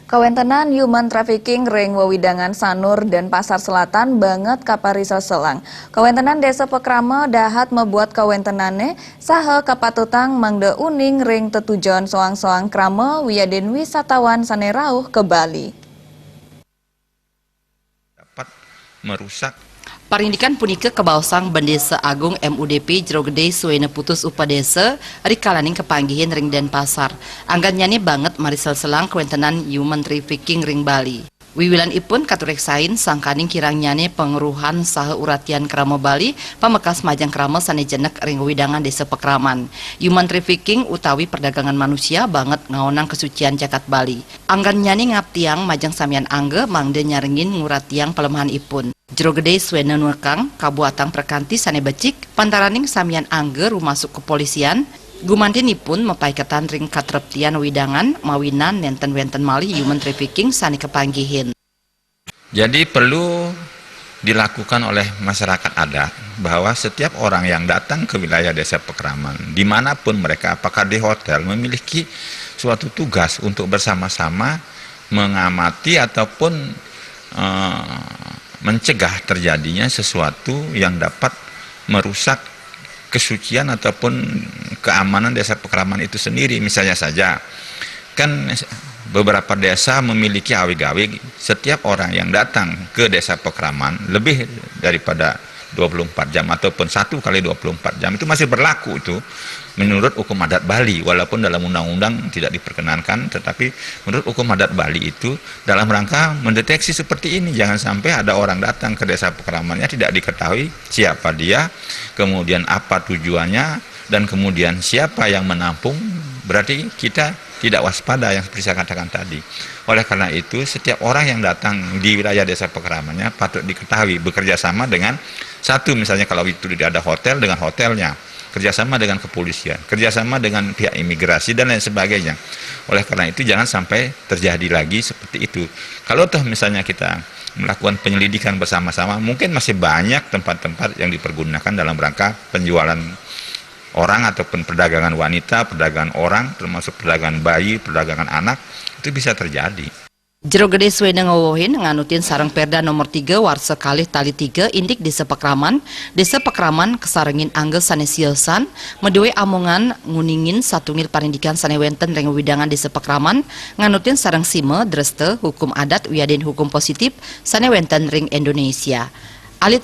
Kawentenan human trafficking ring wewidangan Sanur dan Pasar Selatan banget Kaparisa Selang. Kawentenan Desa Pekrama dahat membuat kawentenane saha kapatutang mangde uning ring tetujon soang-soang krama wiyaden wisatawan sanerauh ke Bali. Dapat merusak Parindikan punika kebausang Bendesa Agung MUDP Jero Gede Suena Putus Upadesa rikalaning kepanggihin ring Denpasar. Anggannyane banget Marisel Selang kawentenan human trafficking ring Bali. Wiwilan ipun katureksain sangkaning kirangnyane pengeruhan saha uratian krama Bali pamekas majang krama sanejenek ring widangan Desa Pekraman. Human trafficking utawi perdagangan manusia banget ngaonang kesucian jagat Bali. Anggannyane ngaptiang majang samian angge mangde nyaringin nguratiang pelemahan ipun. Jero Gede Suena Nuekang, Kabuatang Perkanti Sane Becik, pantaraning samian angge rumasuk kepolisian, gumantinipun mepaiketan ring katreptian widangan, mawinan nenten-wenten malih human trafficking sane kepanggihin. Jadi perlu dilakukan oleh masyarakat adat bahwa setiap orang yang datang ke wilayah Desa Pekraman, dimanapun mereka, apakah di hotel, memiliki suatu tugas untuk bersama-sama mengamati ataupun mencegah terjadinya sesuatu yang dapat merusak kesucian ataupun keamanan Desa Pekraman itu sendiri. Misalnya saja, kan beberapa desa memiliki awig-awig setiap orang yang datang ke Desa Pekraman lebih daripada 24 jam ataupun 1 kali 24 jam itu masih berlaku itu menurut hukum adat Bali, walaupun dalam undang-undang tidak diperkenankan, tetapi menurut hukum adat Bali itu dalam rangka mendeteksi seperti ini, jangan sampai ada orang datang ke Desa Pekramannya tidak diketahui siapa dia, kemudian apa tujuannya, dan kemudian siapa yang menampung. Berarti kita tidak waspada yang seperti saya katakan tadi. Oleh karena itu setiap orang yang datang di wilayah Desa Pekramannya patut diketahui bekerja sama dengan satu, misalnya kalau itu tidak ada hotel, dengan hotelnya, kerjasama dengan kepolisian, kerjasama dengan pihak imigrasi dan lain sebagainya. Oleh karena itu jangan sampai terjadi lagi seperti itu. Kalau toh misalnya kita melakukan penyelidikan bersama-sama, mungkin masih banyak tempat-tempat yang dipergunakan dalam rangka penjualan orang ataupun perdagangan wanita, perdagangan orang, termasuk perdagangan bayi, perdagangan anak, itu bisa terjadi. Jero Gede Suena ngawohin nganutin sarang Perda nomor 3 warsa kalih tali 3 indik Desa Pekraman kesarengin angge sane siosan medewe amongan nguningin satungil parindikan sane wenten reng widangan Desa Pekraman nganutin sarang sime dreste hukum adat wiyaden hukum positif sane wenten ring Indonesia. Alit